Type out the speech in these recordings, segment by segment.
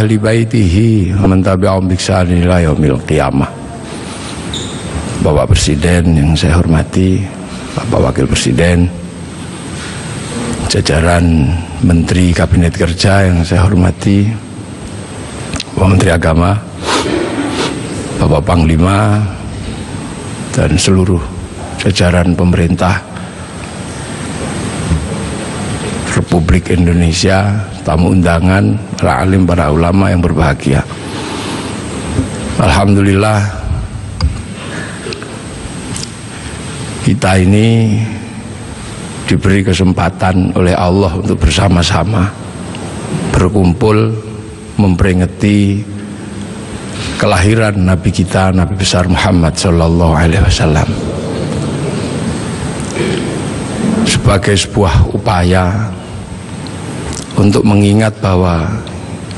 ahli baitihi wa man tabi'ahum bi ihsan ila yaumil qiyamah. Bapak Presiden yang saya hormati, Bapak Wakil Presiden, jajaran Menteri Kabinet Kerja yang saya hormati, Bapak Menteri Agama, Bapak Panglima, dan seluruh jajaran pemerintah Republik Indonesia, tamu undangan, para alim, para ulama yang berbahagia. Alhamdulillah, kita ini diberi kesempatan oleh Allah untuk bersama-sama berkumpul memperingati kelahiran Nabi kita, Nabi besar Muhammad Sallallahu Alaihi Wasallam, sebagai sebuah upaya untuk mengingat bahwa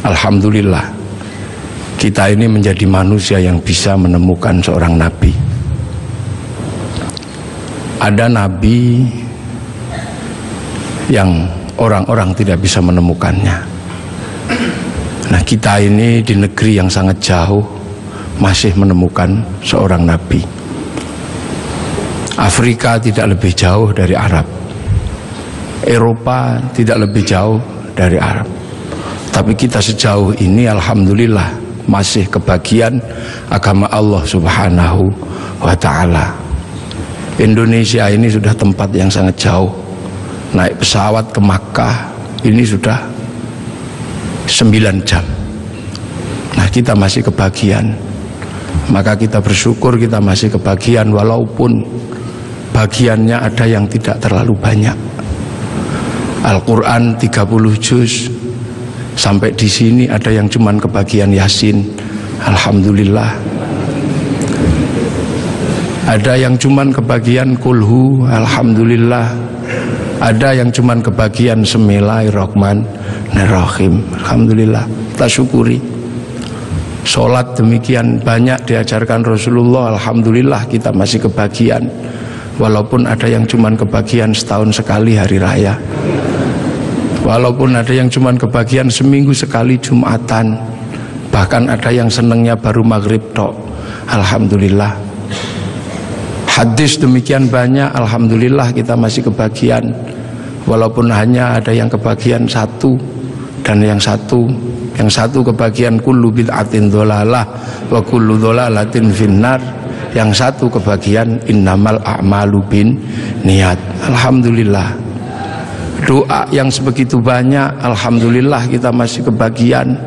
alhamdulillah kita ini menjadi manusia yang bisa menemukan seorang Nabi. Ada Nabi yang orang-orang tidak bisa menemukannya. Nah, kita ini di negeri yang sangat jauh masih menemukan seorang Nabi. Afrika tidak lebih jauh dari Arab, Eropa tidak lebih jauh dari Arab. Tapi kita sejauh ini alhamdulillah masih kebagian agama Allah Subhanahu wa ta'ala. Indonesia ini sudah tempat yang sangat jauh. Naik pesawat ke Makkah ini sudah 9 jam. Nah, kita masih kebagian. Maka kita bersyukur kita masih kebagian, walaupun bagiannya ada yang tidak terlalu banyak. Al-Quran 30 juz, sampai di sini ada yang cuman kebagian Yasin. Alhamdulillah. Ada yang cuman kebagian Kulhu, alhamdulillah. Ada yang cuman kebagian Bismillahirrahmanirrahim, alhamdulillah. Kita syukuri. Sholat demikian banyak diajarkan Rasulullah, alhamdulillah kita masih kebagian. Walaupun ada yang cuman kebagian setahun sekali hari raya, walaupun ada yang cuman kebagian seminggu sekali Jumatan, bahkan ada yang senengnya baru maghrib tok, alhamdulillah. Hadis demikian banyak, alhamdulillah kita masih kebagian. Walaupun hanya ada yang kebagian satu, dan yang satu kebagian kullu bid'atin dholalah wa kullu dholalatin finnar. Yang satu kebagian innamal a'malu bin niat. Alhamdulillah. Doa yang sebegitu banyak, alhamdulillah kita masih kebagian.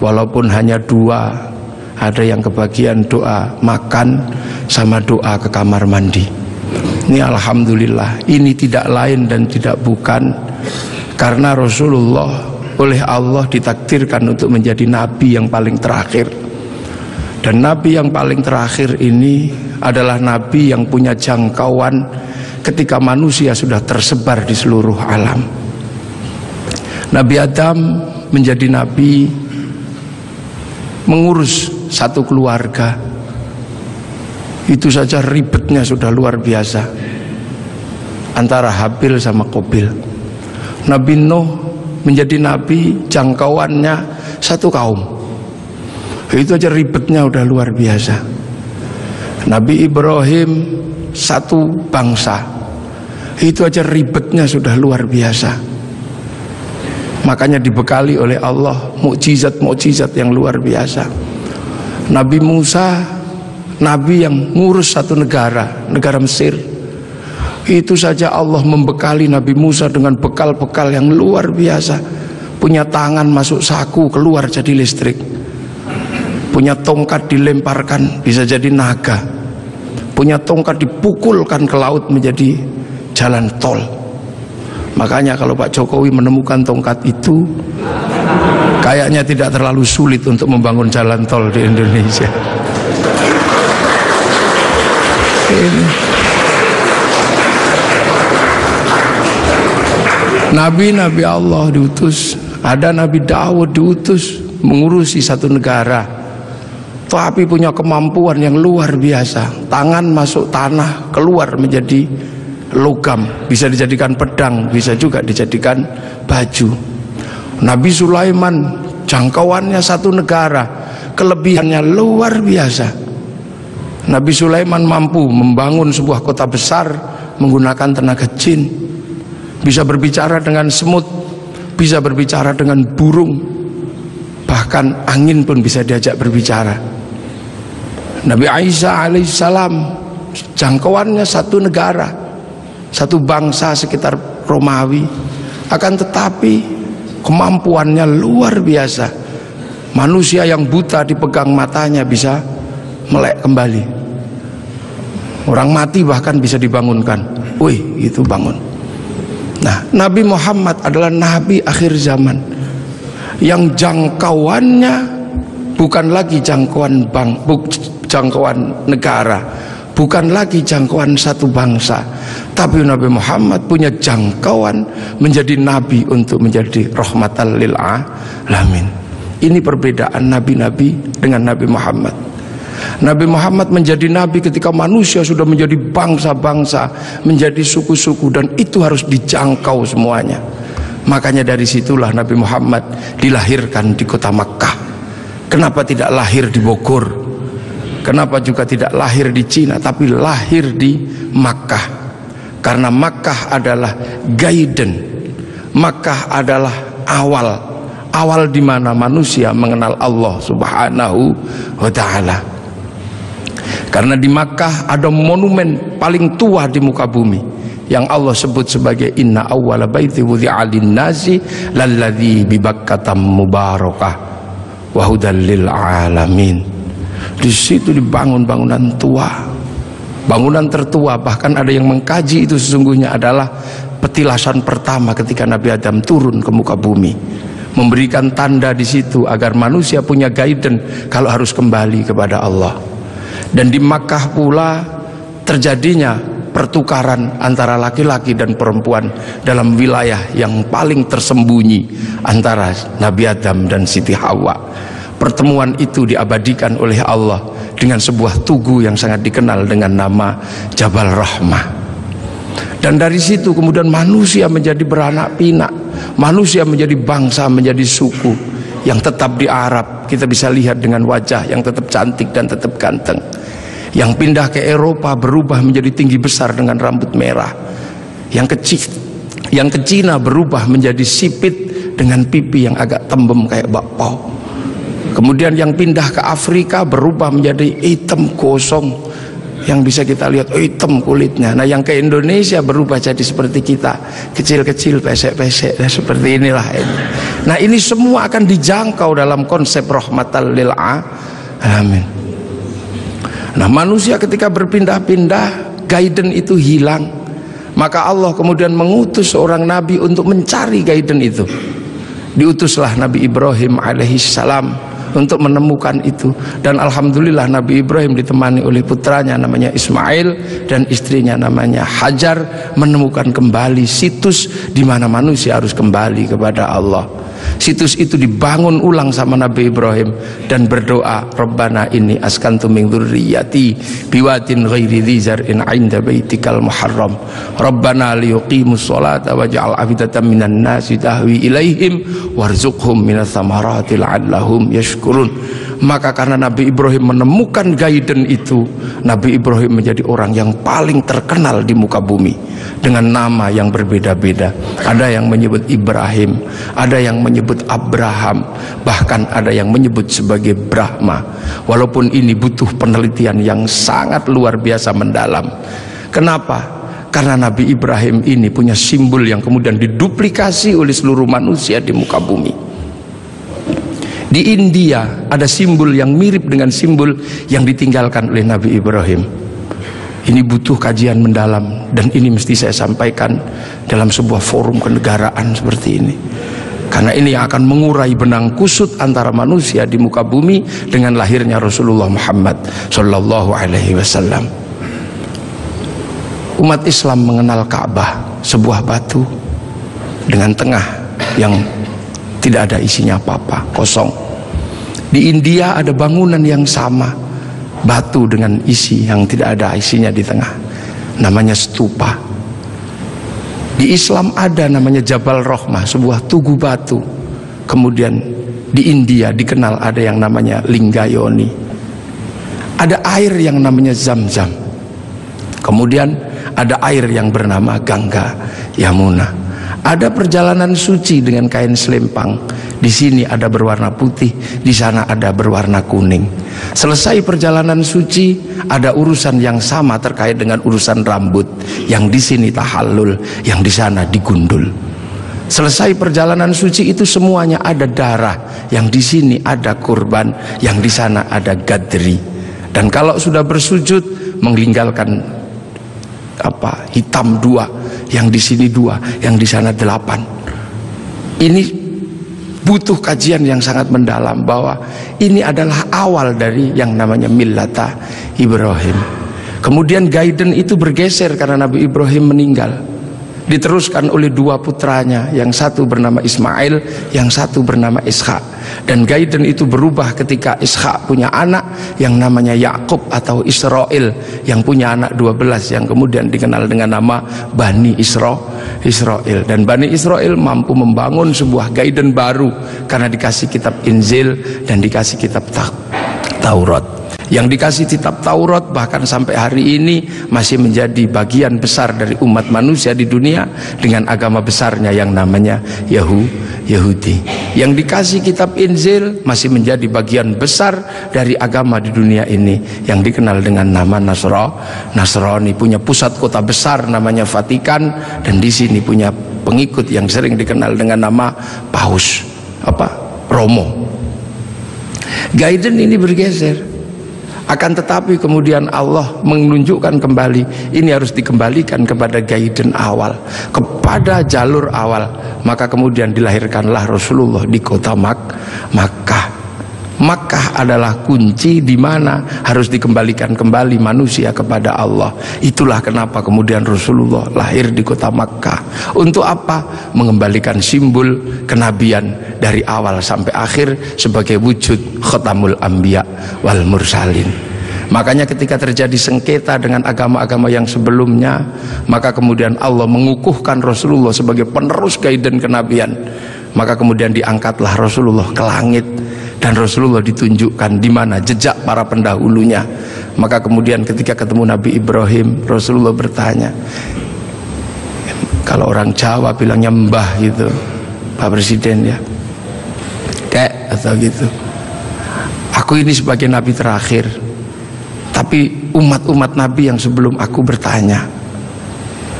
Walaupun hanya 2, ada yang kebagian doa makan sama doa ke kamar mandi. Ini alhamdulillah. Ini tidak lain dan tidak bukan karena Rasulullah oleh Allah ditakdirkan untuk menjadi nabi yang paling terakhir. Dan nabi yang paling terakhir ini adalah nabi yang punya jangkauan ketika manusia sudah tersebar di seluruh alam. Nabi Adam menjadi nabi mengurus satu keluarga, itu saja ribetnya sudah luar biasa antara Habil sama Qabil. Nabi Nuh menjadi nabi, jangkauannya satu kaum, itu aja ribetnya udah luar biasa. Nabi Ibrahim satu bangsa, itu aja ribetnya sudah luar biasa. Makanya dibekali oleh Allah mukjizat-mukjizat yang luar biasa. Nabi Musa, nabi yang ngurus satu negara Mesir, itu saja Allah membekali Nabi Musa dengan bekal-bekal yang luar biasa. Punya tangan masuk saku keluar jadi listrik, punya tongkat dilemparkan bisa jadi naga, punya tongkat dipukulkan ke laut menjadi jalan tol. Makanya kalau Pak Jokowi menemukan tongkat itu, kayaknya tidak terlalu sulit untuk membangun jalan tol di Indonesia. Nabi-nabi Allah diutus, ada Nabi Daud diutus mengurusi satu negara, tapi punya kemampuan yang luar biasa. Tangan masuk tanah keluar menjadi logam, bisa dijadikan pedang, bisa juga dijadikan baju. Nabi Sulaiman jangkauannya satu negara, kelebihannya luar biasa. Nabi Sulaiman mampu membangun sebuah kota besar menggunakan tenaga jin, bisa berbicara dengan semut, bisa berbicara dengan burung, bahkan angin pun bisa diajak berbicara. Nabi Isa alaihissalam jangkauannya satu negara, satu bangsa sekitar Romawi, akan tetapi kemampuannya luar biasa. Manusia yang buta dipegang matanya bisa melek kembali, orang mati bahkan bisa dibangunkan. Wih, itu bangun. Nah, Nabi Muhammad adalah Nabi akhir zaman yang jangkauannya bukan lagi jangkauan negara, bukan lagi jangkauan satu bangsa, tapi Nabi Muhammad punya jangkauan menjadi nabi untuk menjadi rahmatan lil alamin. Ini perbedaan nabi-nabi dengan Nabi Muhammad. Nabi Muhammad menjadi nabi ketika manusia sudah menjadi bangsa-bangsa, menjadi suku-suku, dan itu harus dijangkau semuanya. Makanya dari situlah Nabi Muhammad dilahirkan di kota Makkah. Kenapa tidak lahir di Bogor? Kenapa juga tidak lahir di Cina, tapi lahir di Makkah? Karena Makkah adalah guidance, Makkah adalah awal di mana manusia mengenal Allah Subhanahu wa Ta'ala. Karena di Makkah ada monumen paling tua di muka bumi yang Allah sebut sebagai inna awwala baiti wudi'a lin-nasi lalladzi bi Bakkah mubarakah wa hudal lil alamin. Di situ dibangun bangunan tua, bangunan tertua. Bahkan ada yang mengkaji itu sesungguhnya adalah petilasan pertama ketika Nabi Adam turun ke muka bumi, memberikan tanda di situ agar manusia punya guidance kalau harus kembali kepada Allah. Dan di Makkah pula terjadinya pertukaran antara laki-laki dan perempuan dalam wilayah yang paling tersembunyi antara Nabi Adam dan Siti Hawa. Pertemuan itu diabadikan oleh Allah dengan sebuah tugu yang sangat dikenal dengan nama Jabal Rahmah. Dan dari situ kemudian manusia menjadi beranak pinak, manusia menjadi bangsa, menjadi suku yang tetap di Arab. Kita bisa lihat dengan wajah yang tetap cantik dan tetap ganteng. Yang pindah ke Eropa berubah menjadi tinggi besar dengan rambut merah. Yang ke Cina berubah menjadi sipit dengan pipi yang agak tembem kayak bakpao. Kemudian yang pindah ke Afrika berubah menjadi hitam gosong, yang bisa kita lihat hitam kulitnya. Nah, yang ke Indonesia berubah jadi seperti kita, kecil-kecil, pesek-pesek, seperti inilah ini. Nah, ini semua akan dijangkau dalam konsep rahmatan lil alamin. Nah, manusia ketika berpindah-pindah, guidance itu hilang. Maka Allah kemudian mengutus seorang nabi untuk mencari guidance itu. Diutuslah Nabi Ibrahim alaihissalam untuk menemukan itu. Dan alhamdulillah Nabi Ibrahim ditemani oleh putranya namanya Ismail dan istrinya namanya Hajar, menemukan kembali situs di mana manusia harus kembali kepada Allah. Situs itu dibangun ulang sama Nabi Ibrahim dan berdoa, Rabbana inni askantu min dzurriyyati biwadin ghairi dzi zar'in 'inda baitikal muharram Rabbana liyuqimus sholata waj'al afidatan minan nasi tahwi ilaihim warzuqhum minas thamarati la'allahum yashkurun. Maka karena Nabi Ibrahim menemukan guidance itu, Nabi Ibrahim menjadi orang yang paling terkenal di muka bumi dengan nama yang berbeda-beda. Ada yang menyebut Ibrahim, ada yang menyebut Abraham, bahkan ada yang menyebut sebagai Brahma. Walaupun ini butuh penelitian yang sangat luar biasa mendalam. Kenapa? Karena Nabi Ibrahim ini punya simbol yang kemudian diduplikasi oleh seluruh manusia di muka bumi. Di India ada simbol yang mirip dengan simbol yang ditinggalkan oleh Nabi Ibrahim. Ini butuh kajian mendalam dan ini mesti saya sampaikan dalam sebuah forum kenegaraan seperti ini. Karena ini yang akan mengurai benang kusut antara manusia di muka bumi dengan lahirnya Rasulullah Muhammad Sallallahu Alaihi Wasallam. Umat Islam mengenal Ka'bah, sebuah batu dengan tengah yang tidak ada isinya apa-apa, kosong. Di India ada bangunan yang sama, batu dengan isi yang tidak ada isinya di tengah, namanya stupa. Di Islam ada namanya Jabal Rahmah, sebuah tugu batu, kemudian di India dikenal ada yang namanya Linggayoni, ada air yang namanya Zam-Zam, kemudian ada air yang bernama Gangga Yamuna. Ada perjalanan suci dengan kain selempang. Di sini ada berwarna putih, di sana ada berwarna kuning. Selesai perjalanan suci, ada urusan yang sama terkait dengan urusan rambut. Yang di sini tahallul, yang di sana digundul. Selesai perjalanan suci itu semuanya ada darah. Yang di sini ada kurban, yang di sana ada gadri. Dan kalau sudah bersujud, meninggalkan hitam 2, yang di sini 2, yang di sana 8. Ini butuh kajian yang sangat mendalam, bahwa ini adalah awal dari yang namanya millata Ibrahim. Kemudian guidance itu bergeser karena Nabi Ibrahim meninggal, diteruskan oleh 2 putranya, yang satu bernama Ismail, yang satu bernama Ishak. Dan guidance itu berubah ketika Ishak punya anak yang namanya Yakub atau Israel, yang punya anak 12 yang kemudian dikenal dengan nama Bani Israel. Dan Bani Israel mampu membangun sebuah guidance baru karena dikasih kitab Injil dan dikasih kitab Taurat. Yang dikasih kitab Taurat bahkan sampai hari ini masih menjadi bagian besar dari umat manusia di dunia, dengan agama besarnya yang namanya Yahudi. Yang dikasih kitab Injil masih menjadi bagian besar dari agama di dunia ini, yang dikenal dengan nama Nasrani. Punya pusat kota besar namanya Vatikan, dan di sini punya pengikut yang sering dikenal dengan nama Paus Romo. Guidance ini bergeser. Akan tetapi kemudian Allah menunjukkan kembali, ini harus dikembalikan kepada guidance awal, kepada jalur awal. Maka kemudian dilahirkanlah Rasulullah di kota Makkah. Makkah adalah kunci di mana harus dikembalikan kembali manusia kepada Allah. Itulah kenapa kemudian Rasulullah lahir di kota Makkah. Untuk apa? Mengembalikan simbol kenabian dari awal sampai akhir sebagai wujud Khatamul Anbiya wal Mursalin. Makanya ketika terjadi sengketa dengan agama-agama yang sebelumnya, maka kemudian Allah mengukuhkan Rasulullah sebagai penerus guidance kenabian. Maka kemudian diangkatlah Rasulullah ke langit, dan Rasulullah ditunjukkan di mana jejak para pendahulunya. Maka kemudian ketika ketemu Nabi Ibrahim, Rasulullah bertanya, kalau orang Jawa bilangnya mbah gitu, Pak Presiden ya, kek atau gitu, aku ini sebagai Nabi terakhir, tapi umat-umat Nabi yang sebelum aku bertanya,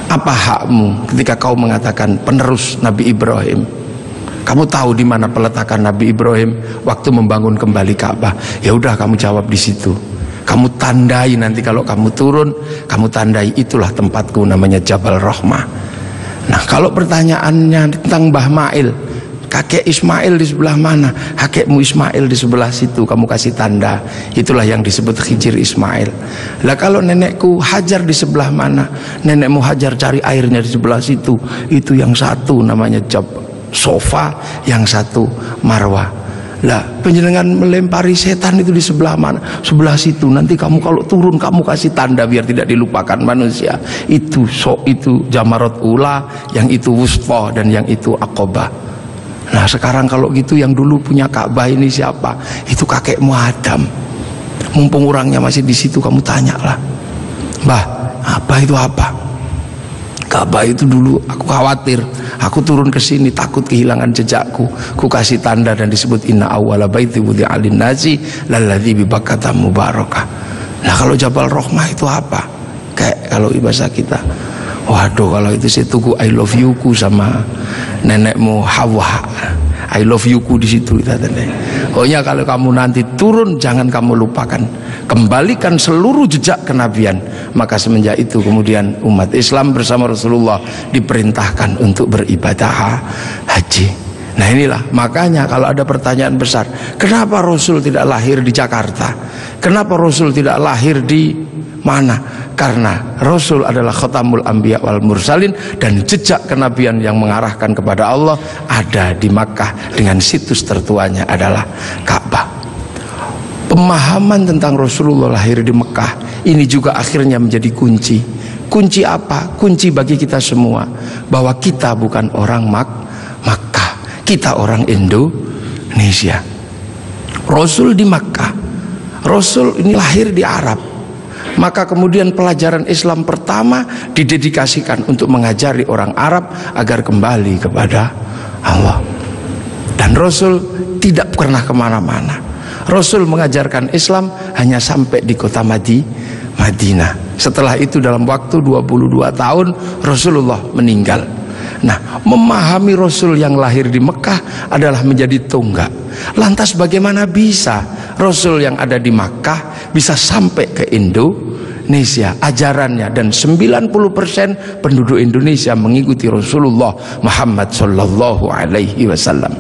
apa hakmu ketika kau mengatakan penerus Nabi Ibrahim? Kamu tahu di mana peletakan Nabi Ibrahim waktu membangun kembali Ka'bah? Ya udah, kamu jawab di situ. Kamu tandai nanti kalau kamu turun, kamu tandai itulah tempatku, namanya Jabal Rahmah. Nah, kalau pertanyaannya tentang Mbah Mail, kakek Ismail di sebelah mana? Kakekmu Ismail di sebelah situ, kamu kasih tanda. Itulah yang disebut Khijir Ismail. Lah kalau nenekku Hajar di sebelah mana? Nenekmu Hajar cari airnya di sebelah situ. Itu yang satu namanya Sofa, yang satu Marwah. Lah penjenengan melempari setan itu di sebelah mana? Sebelah situ. Nanti kamu kalau turun kamu kasih tanda biar tidak dilupakan manusia. Itu Jamarat Ula, yang itu Wusta, dan yang itu Aqobah. Nah sekarang kalau gitu yang dulu punya Ka'bah ini siapa? Itu kakekmu Adam. Mumpung orangnya masih di situ, kamu tanyalah, Mbah, apa itu apa? Ka'bah itu dulu aku khawatir, aku turun ke sini takut kehilangan jejakku. Ku kasih tanda dan disebut inna awwala baiti wudi'a lin-nasi lalladzi bi Bakkah mubarakah. Nah kalau Jabal Rahmah itu apa? Kayak kalau bahasa kita, waduh kalau itu saya tunggu I love you ku sama nenekmu Hawa. I love you ku di situ katanya. Pokoknya kalau kamu nanti turun jangan kamu lupakan, kembalikan seluruh jejak kenabian. Maka semenjak itu kemudian umat Islam bersama Rasulullah diperintahkan untuk beribadah haji. Nah inilah makanya kalau ada pertanyaan besar, kenapa Rasul tidak lahir di Jakarta? Kenapa Rasul tidak lahir di mana? Karena Rasul adalah Khatamul Anbiya wal Mursalin, dan jejak kenabian yang mengarahkan kepada Allah ada di Makkah, dengan situs tertuanya adalah Ka'bah. Pemahaman tentang Rasulullah lahir di Mekah ini juga akhirnya menjadi kunci. Kunci apa? Kunci bagi kita semua bahwa kita bukan orang Makkah, kita orang Indonesia. Rasul di Makkah, Rasul ini lahir di Arab. Maka kemudian pelajaran Islam pertama didedikasikan untuk mengajari orang Arab agar kembali kepada Allah. Dan Rasul tidak pernah kemana-mana. Rasul mengajarkan Islam hanya sampai di kota Madinah. Setelah itu dalam waktu 22 tahun Rasulullah meninggal. Nah, memahami Rasul yang lahir di Mekah adalah menjadi tonggak. Lantas bagaimana bisa Rasul yang ada di Makkah bisa sampai ke Indonesia ajarannya, dan 90% penduduk Indonesia mengikuti Rasulullah Muhammad sallallahu alaihi wasallam.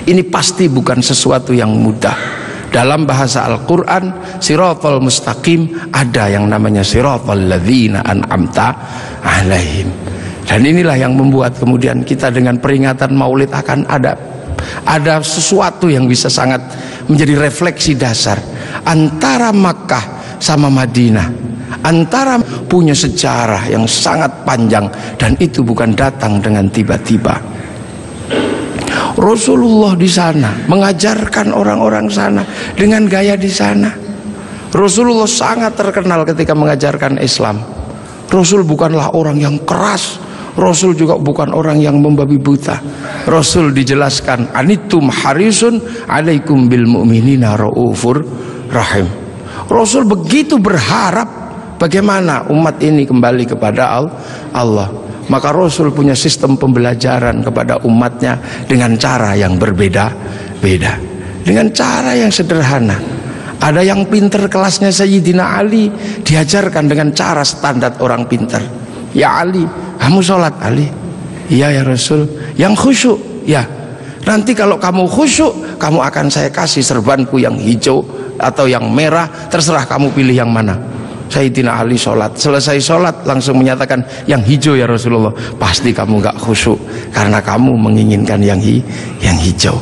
Ini pasti bukan sesuatu yang mudah. Dalam bahasa Al-Quran, siratal mustaqim, ada yang namanya siratal ladzina an'amta alaihim. Dan inilah yang membuat kemudian kita dengan peringatan Maulid akan ada sesuatu yang bisa sangat menjadi refleksi dasar antara Makkah sama Madinah, antara punya sejarah yang sangat panjang, dan itu bukan datang dengan tiba-tiba. Rasulullah di sana mengajarkan orang-orang sana dengan gaya di sana. Rasulullah sangat terkenal ketika mengajarkan Islam. Rasul bukanlah orang yang keras, Rasul juga bukan orang yang membabi buta. Rasul dijelaskan, anitum harisun alaikum bil mu'minina raufur rahim. Rasul begitu berharap bagaimana umat ini kembali kepada Allah. Maka Rasul punya sistem pembelajaran kepada umatnya dengan cara yang berbeda-beda, dengan cara yang sederhana. Ada yang pinter kelasnya Sayyidina Ali, diajarkan dengan cara standar orang pinter. Ya Ali, kamu sholat. Ali, iya ya Rasul. Yang khusyuk, ya. Nanti kalau kamu khusyuk, kamu akan saya kasih serbanku yang hijau atau yang merah, terserah kamu pilih yang mana. Sayyidina Ali sholat, selesai sholat langsung menyatakan, yang hijau ya Rasulullah. Pasti kamu gak khusyuk karena kamu menginginkan yang hijau.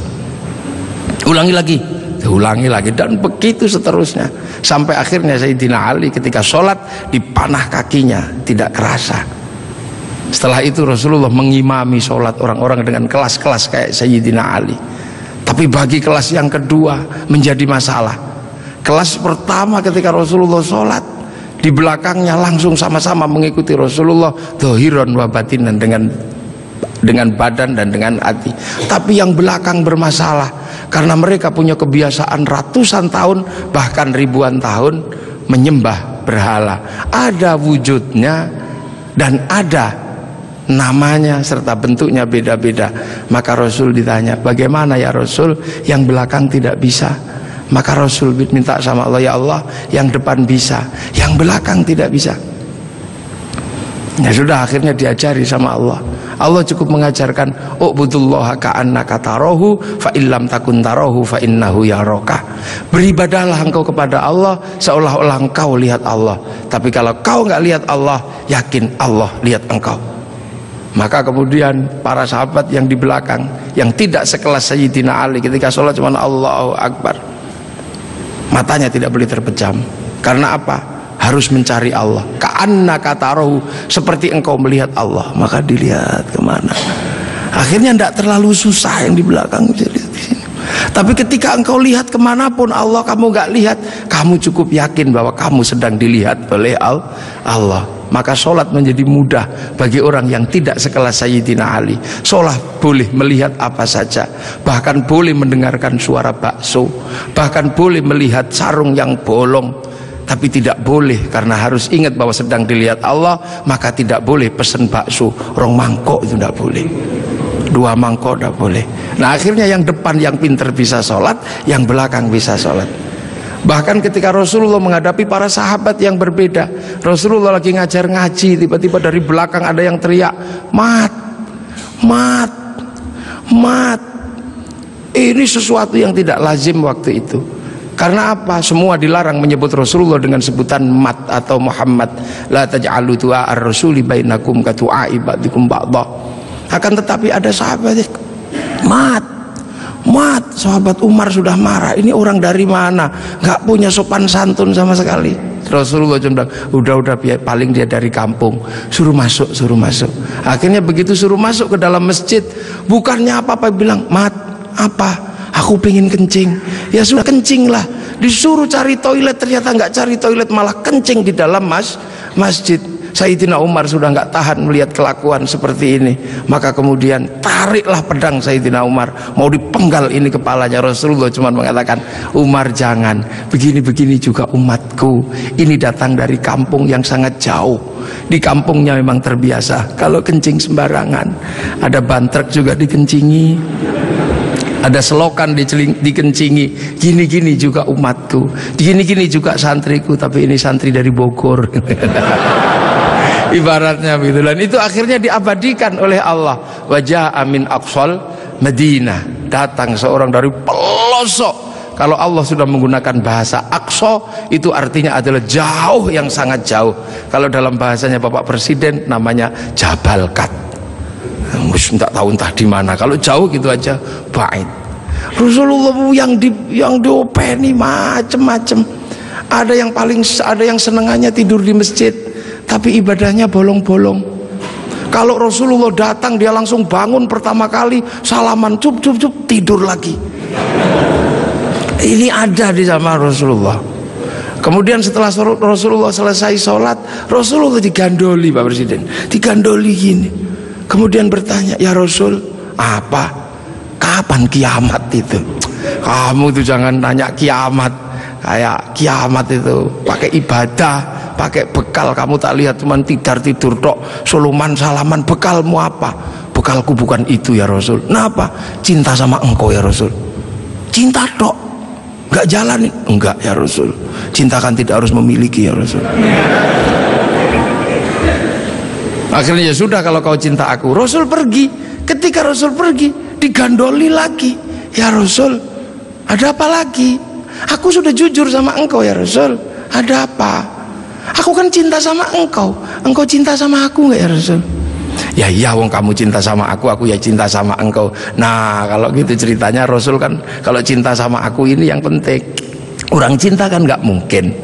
Ulangi lagi, dan begitu seterusnya, sampai akhirnya Sayyidina Ali ketika sholat dipanah kakinya tidak kerasa. Setelah itu Rasulullah mengimami sholat orang-orang dengan kelas-kelas kayak Sayyidina Ali. Tapi bagi kelas yang kedua menjadi masalah. Kelas pertama ketika Rasulullah sholat, di belakangnya langsung sama-sama mengikuti Rasulullah dhahiran wa batinan, dengan badan dan dengan hati. Tapi yang belakang bermasalah karena mereka punya kebiasaan ratusan tahun bahkan ribuan tahun menyembah berhala. Ada wujudnya dan ada namanya serta bentuknya beda-beda. Maka Rasul ditanya, bagaimana ya Rasul yang belakang tidak bisa? Maka Rasul minta sama Allah, ya Allah, yang depan bisa, yang belakang tidak bisa. Ya sudah, akhirnya diajari sama Allah. Allah cukup mengajarkan, u'budullaha ka'annaka tarahu fa illam takun tarahu fa innahu yaraka. Beribadahlah engkau kepada Allah seolah-olah engkau lihat Allah. Tapi kalau kau nggak lihat Allah, yakin Allah lihat engkau. Maka kemudian para sahabat yang di belakang, yang tidak sekelas Sayyidina Ali, ketika sholat cuma Allahu Akbar, matanya tidak boleh terpejam. Karena apa? Harus mencari Allah. Ka'annaka tarahu, seperti engkau melihat Allah. Maka dilihat kemana. Akhirnya tidak terlalu susah yang di belakang. Tapi ketika engkau lihat kemanapun Allah kamu gak lihat, kamu cukup yakin bahwa kamu sedang dilihat oleh Allah. Maka sholat menjadi mudah bagi orang yang tidak sekelas Sayyidina Ali. Sholat boleh melihat apa saja, bahkan boleh mendengarkan suara bakso, bahkan boleh melihat sarung yang bolong. Tapi tidak boleh, karena harus ingat bahwa sedang dilihat Allah, maka tidak boleh pesen bakso rong mangkok, itu tidak boleh, 2 mangkok tidak boleh. Nah akhirnya yang depan yang pinter bisa sholat, yang belakang bisa sholat. Bahkan ketika Rasulullah menghadapi para sahabat yang berbeda, Rasulullah lagi ngajar ngaji, tiba-tiba dari belakang ada yang teriak, mat, mat, mat. Ini sesuatu yang tidak lazim waktu itu. Karena apa? Semua dilarang menyebut Rasulullah dengan sebutan mat atau Muhammad. La taj'alu du'a ar-rasuli bainakum ka du'a'i ba'dikum ba'dha. Akan tetapi ada sahabat, mat, mat. Sahabat Umar sudah marah. Ini orang dari mana? Gak punya sopan santun sama sekali. Rasulullah cuma bilang, udah paling dia dari kampung. Suruh masuk, suruh masuk. Akhirnya begitu suruh masuk ke dalam masjid, bukannya apa-apa, bilang, mat, Apa? Aku pengen kencing. Ya sudah, kencing lah. Disuruh cari toilet, ternyata nggak cari toilet, malah kencing di dalam masjid. Sayyidina Umar sudah nggak tahan melihat kelakuan seperti ini, maka kemudian tariklah pedang Sayyidina Umar, mau dipenggal ini kepalanya. Rasulullah cuma mengatakan, Umar jangan, begini-begini juga umatku, ini datang dari kampung yang sangat jauh, di kampungnya memang terbiasa kalau kencing sembarangan, ada bantrek juga dikencingi, ada selokan dikencingi, gini-gini juga umatku, gini-gini juga santriku, tapi ini santri dari Bogor. Ibaratnya begitu. Dan itu akhirnya diabadikan oleh Allah. Wajah amin aqsal Madinah, datang seorang dari pelosok. Kalau Allah sudah menggunakan bahasa aqsa, itu artinya adalah jauh, yang sangat jauh. Kalau dalam bahasanya Bapak Presiden namanya Jabal Kat, tidak tahu entah di mana. Kalau jauh gitu aja bait. Rasulullah yang diopeni macem-macem. Ada yang senengannya tidur di masjid, tapi ibadahnya bolong-bolong. Kalau Rasulullah datang, dia langsung bangun pertama kali, salaman, cup, tidur lagi. Ini ada di zaman Rasulullah. Kemudian setelah Rasulullah selesai sholat, Rasulullah digandoli, Pak Presiden, digandoli gini. Kemudian bertanya, ya Rasul, apa? Kapan kiamat itu? Kamu tuh jangan tanya kiamat. Kayak kiamat itu pakai ibadah, pakai bekal. Kamu tak lihat cuman tidur tok, suluman salaman. Bekalmu apa? Bekalku bukan itu ya Rasul. Nah apa? Cinta sama engkau ya Rasul. Cinta tok, nggak jalan? Enggak ya Rasul. Cinta kan tidak harus memiliki ya Rasul. Akhirnya ya sudah, kalau kau cinta aku. Rasul pergi. Ketika Rasul pergi, digandoli lagi. Ya Rasul, ada apa lagi? Aku sudah jujur sama engkau ya Rasul. Ada apa? Aku kan cinta sama engkau. Engkau cinta sama aku nggak ya Rasul? Ya iya, wong kamu cinta sama aku ya cinta sama engkau. Nah kalau gitu ceritanya, Rasul kan kalau cinta sama aku ini yang penting. Orang cinta kan nggak mungkin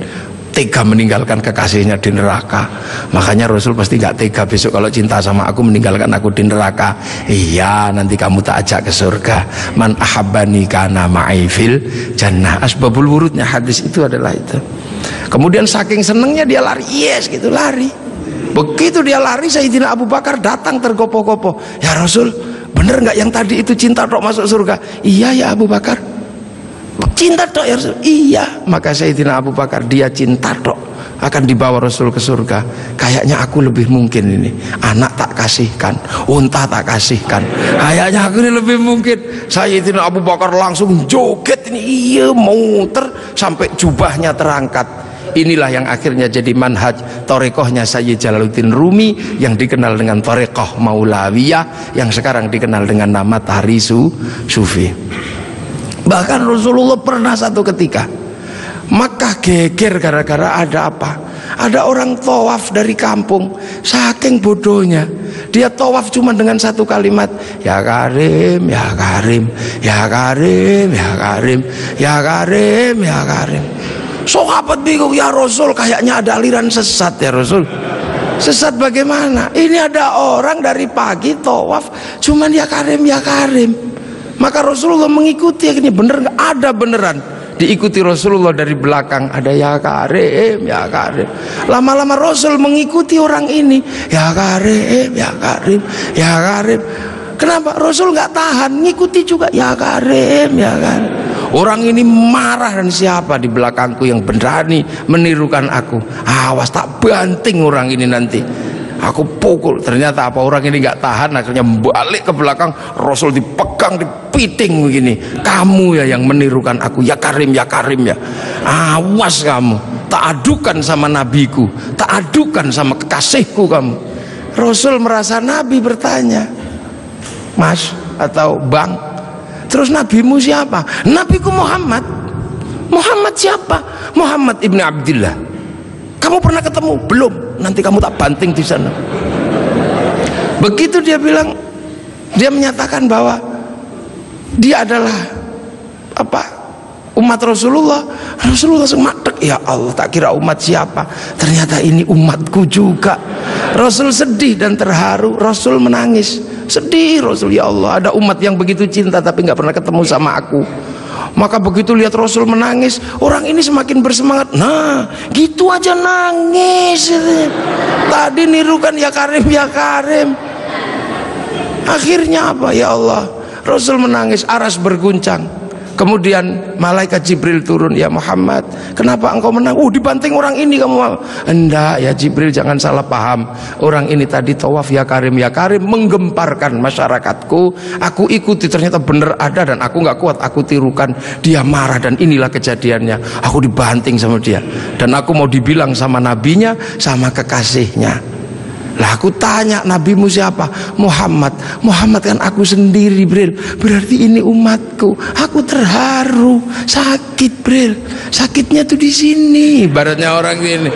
tega meninggalkan kekasihnya di neraka. Makanya Rasul pasti nggak tega besok kalau cinta sama aku meninggalkan aku di neraka. Iya, nanti kamu tak ajak ke surga. Man ahabbani kana ma'i fil jannah. Asbabul wurudnya hadis itu adalah itu. Kemudian saking senengnya dia lari, yes gitu, lari. Begitu dia lari, Sayyidina Abu Bakar datang tergopoh-gopoh. Ya Rasul, bener nggak yang tadi itu cinta tok masuk surga? Iya ya Abu Bakar, cinta tok ya Rasul. Iya. Maka Sayyidina Abu Bakar, dia cinta tok akan dibawa Rasul ke surga. Kayaknya aku lebih mungkin ini, anak tak kasihkan, unta tak kasihkan, kayaknya aku ini lebih mungkin. Sayyidina Abu Bakar langsung joget ini, iya, muter sampai jubahnya terangkat. Inilah yang akhirnya jadi manhaj torekohnya Sayyid Jalaluddin Rumi, yang dikenal dengan torekoh Maulawiyah, yang sekarang dikenal dengan nama Tahri Sufi. Bahkan Rasulullah pernah satu ketika Makkah geger gara-gara ada apa? Ada orang tawaf dari kampung, saking bodohnya dia tawaf cuma dengan satu kalimat, ya Karim, ya Karim, ya Karim, ya Karim, ya Karim, ya Karim. Sahabat bingung, ya Rasul, kayaknya ada aliran sesat ya Rasul. Sesat bagaimana? Ini ada orang dari pagi tawaf cuman ya Karim, ya Karim. Maka Rasulullah mengikuti, ini bener nggak? Ada beneran. Diikuti Rasulullah dari belakang, ada ya Karim, ya Karim. Lama-lama Rasul mengikuti orang ini, ya Karim, ya Karim, ya Karim. Kenapa? Rasul nggak tahan, ngikuti juga, ya Karim, ya Karim. Orang ini marah, dan siapa di belakangku yang berani menirukan aku? Awas, tak banting orang ini nanti. Aku pukul. Ternyata apa, orang ini nggak tahan, akhirnya balik ke belakang. Rasul dipegang, dipiting begini. Kamu ya yang menirukan aku, ya Karim, ya Karim ya. Awas kamu, tak adukan sama nabiku, tak adukan sama kekasihku kamu. Rasul merasa Nabi bertanya, Mas atau Bang, terus nabimu siapa? Nabiku Muhammad. Muhammad siapa? Muhammad ibn Abdillah. Kamu pernah ketemu? Belum. Nanti kamu tak banting di sana. Begitu dia bilang, dia menyatakan bahwa dia adalah apa? Umat Rasulullah. Rasulullah semadek, ya Allah, tak kira umat siapa, ternyata ini umatku juga. Rasul sedih dan terharu, Rasul menangis. Sedih Rasul, ya Allah, ada umat yang begitu cinta tapi nggak pernah ketemu sama aku. Maka begitu lihat Rasul menangis, orang ini semakin bersemangat. Nah, gitu aja nangis. Tadi nirukan ya Karim, ya Karim. Akhirnya apa? Ya Allah, Rasul menangis, aras berguncang. Kemudian malaikat Jibril turun, ya Muhammad, kenapa engkau menang? Dibanting orang ini kamu. Enggak ya Jibril, jangan salah paham. Orang ini tadi tawaf ya Karim menggemparkan masyarakatku. Aku ikuti, ternyata benar ada dan aku nggak kuat, aku tirukan. Dia marah dan inilah kejadiannya. Aku dibanting sama dia dan aku mau dibilang sama nabinya, sama kekasihnya. Lah aku tanya, nabimu siapa? Muhammad. Muhammad kan aku sendiri, Bril. Berarti ini umatku. Aku terharu, sakit, Bril. Sakitnya tuh di sini. Ibaratnya orang ini.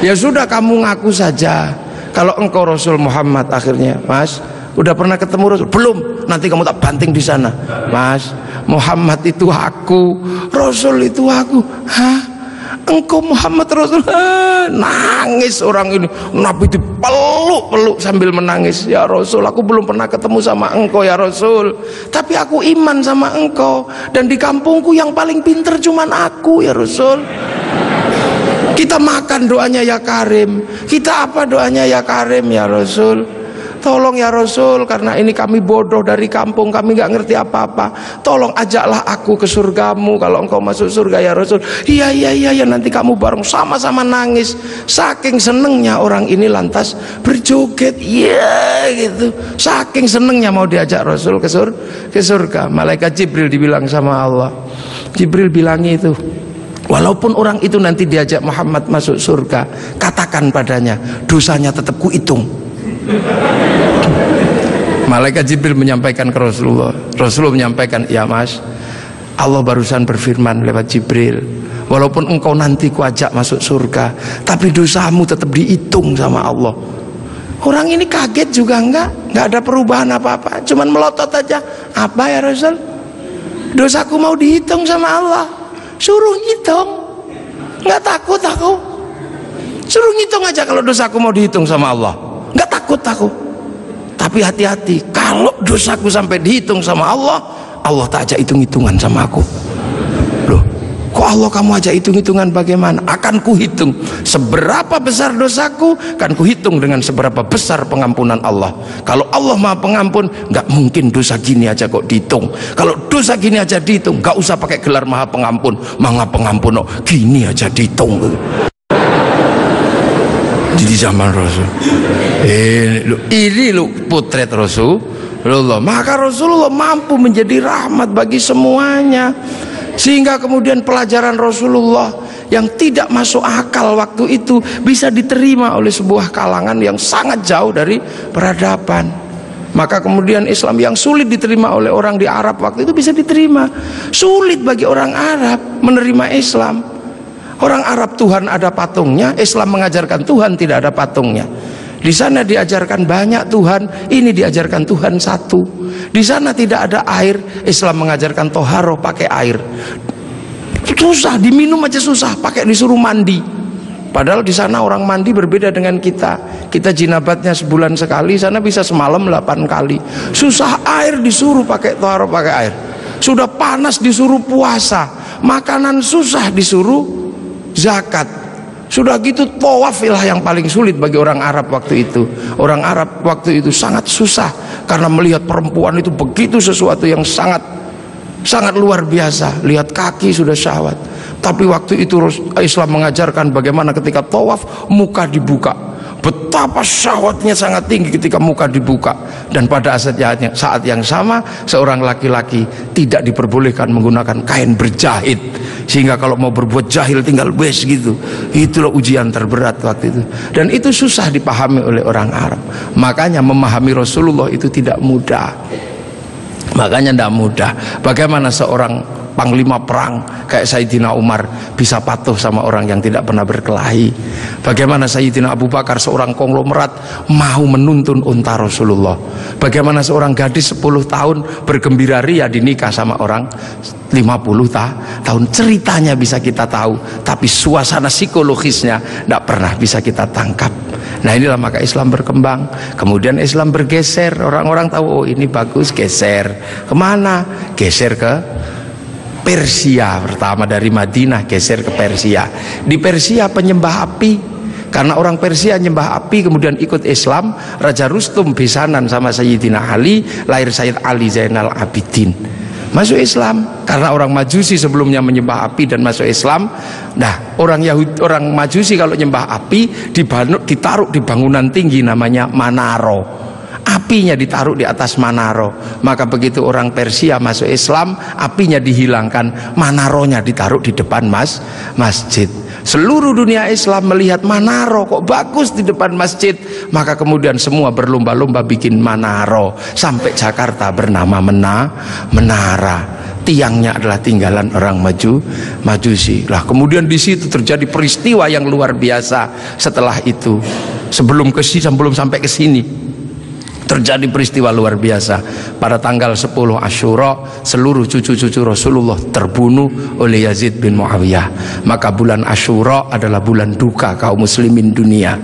Ya sudah, kamu ngaku saja. Kalau engkau Rasul Muhammad. Akhirnya, Mas, udah pernah ketemu Rasul? Belum. Nanti kamu tak banting di sana. Mas, Muhammad itu aku, Rasul itu aku. Hah? Engkau Muhammad Rasul? Nangis orang ini. Nabi dipeluk-peluk sambil menangis. Ya Rasul, aku belum pernah ketemu sama engkau ya Rasul, tapi aku iman sama engkau. Dan di kampungku yang paling pinter cuman aku ya Rasul. Kita makan doanya ya Karim, kita apa doanya ya Karim ya Rasul. Tolong ya Rasul, karena ini kami bodoh dari kampung, kami nggak ngerti apa-apa. Tolong ajaklah aku ke surgamu kalau engkau masuk surga ya Rasul. Iya, nanti kamu bareng, sama-sama nangis. Saking senengnya orang ini lantas berjoget, iya gitu. Saking senengnya mau diajak Rasul ke surga. Malaikat Jibril dibilang sama Allah. Jibril bilang itu, walaupun orang itu nanti diajak Muhammad masuk surga, katakan padanya, dosanya tetap kuhitung. Malaikat Jibril menyampaikan ke Rasulullah. Rasulullah menyampaikan, ya Mas, Allah barusan berfirman lewat Jibril, walaupun engkau nanti kuajak masuk surga, tapi dosamu tetap dihitung sama Allah. Orang ini kaget juga enggak ada perubahan apa-apa, cuman melotot aja. Apa ya Rasul? Dosaku mau dihitung sama Allah. Suruh ngitung, nggak takut aku. Suruh ngitung aja kalau dosaku mau dihitung sama Allah. Nggak takut aku. Tapi hati-hati, kalau dosaku sampai dihitung sama Allah, Allah tak ajak hitung-hitungan sama aku. Loh, kok Allah kamu ajak hitung-hitungan bagaimana? Akan kuhitung seberapa besar dosaku, kan kuhitung dengan seberapa besar pengampunan Allah. Kalau Allah Maha Pengampun, nggak mungkin dosa gini aja kok dihitung. Kalau dosa gini aja dihitung, nggak usah pakai gelar Maha Pengampun. Maha Pengampun, oh, gini aja dihitung. Di zaman Rasul ini lu potret Rasulullah. Maka Rasulullah mampu menjadi rahmat bagi semuanya, sehingga kemudian pelajaran Rasulullah yang tidak masuk akal waktu itu bisa diterima oleh sebuah kalangan yang sangat jauh dari peradaban. Maka kemudian Islam yang sulit diterima oleh orang di Arab waktu itu bisa diterima. Sulit bagi orang Arab menerima Islam. Orang Arab Tuhan ada patungnya, Islam mengajarkan Tuhan tidak ada patungnya. Di sana diajarkan banyak Tuhan, ini diajarkan Tuhan satu. Di sana tidak ada air, Islam mengajarkan toharoh pakai air. Susah, diminum aja susah, pakai disuruh mandi. Padahal di sana orang mandi berbeda dengan kita. Kita jinabatnya sebulan sekali, sana bisa semalam 8 kali. Susah air disuruh pakai toharoh pakai air. Sudah panas disuruh puasa, makanan susah disuruh zakat. Sudah gitu tawafilah yang paling sulit bagi orang Arab waktu itu. Orang Arab waktu itu sangat susah karena melihat perempuan itu begitu sesuatu yang sangat luar biasa. Lihat kaki sudah syahwat. Tapi waktu itu Islam mengajarkan bagaimana ketika tawaf muka dibuka. Betapa syahwatnya sangat tinggi ketika muka dibuka. Dan pada saat yang sama seorang laki-laki tidak diperbolehkan menggunakan kain berjahit, sehingga kalau mau berbuat jahil tinggal wes gitu. Itulah ujian terberat waktu itu. Dan itu susah dipahami oleh orang Arab. Makanya memahami Rasulullah itu tidak mudah. Makanya tidak mudah. Bagaimana seorang panglima perang kayak Sayyidina Umar bisa patuh sama orang yang tidak pernah berkelahi? Bagaimana Sayyidina Abu Bakar seorang konglomerat mau menuntun unta Rasulullah? Bagaimana seorang gadis 10 tahun bergembira ria dinikah sama orang 50 tahun? Ceritanya bisa kita tahu, tapi suasana psikologisnya tidak pernah bisa kita tangkap. Nah inilah maka Islam berkembang. Kemudian Islam bergeser, orang-orang tahu oh ini bagus, geser kemana? Geser ke Persia. Pertama dari Madinah geser ke Persia. Di Persia penyembah api, karena orang Persia nyembah api, kemudian ikut Islam. Raja Rustum besanan sama Sayyidina Ali, lahir Sayyid Ali Zainal Abidin, masuk Islam. Karena orang Majusi sebelumnya menyembah api dan masuk Islam. Nah orang Majusi kalau nyembah api ditaruh di bangunan tinggi namanya Manaro, apinya ditaruh di atas Manaro. Maka begitu orang Persia masuk Islam, apinya dihilangkan, Manaronya ditaruh di depan masjid. Seluruh dunia Islam melihat Manaro kok bagus di depan masjid, maka kemudian semua berlomba-lomba bikin Manaro. Sampai Jakarta bernama Menara. Tiangnya adalah tinggalan orang Majusi. Lah kemudian di situ terjadi peristiwa yang luar biasa. Setelah itu, sebelum sampai ke sini, terjadi peristiwa luar biasa. Pada tanggal 10 Asyura, seluruh cucu-cucu Rasulullah terbunuh oleh Yazid bin Muawiyah. Maka bulan Asyura adalah bulan duka kaum muslimin dunia.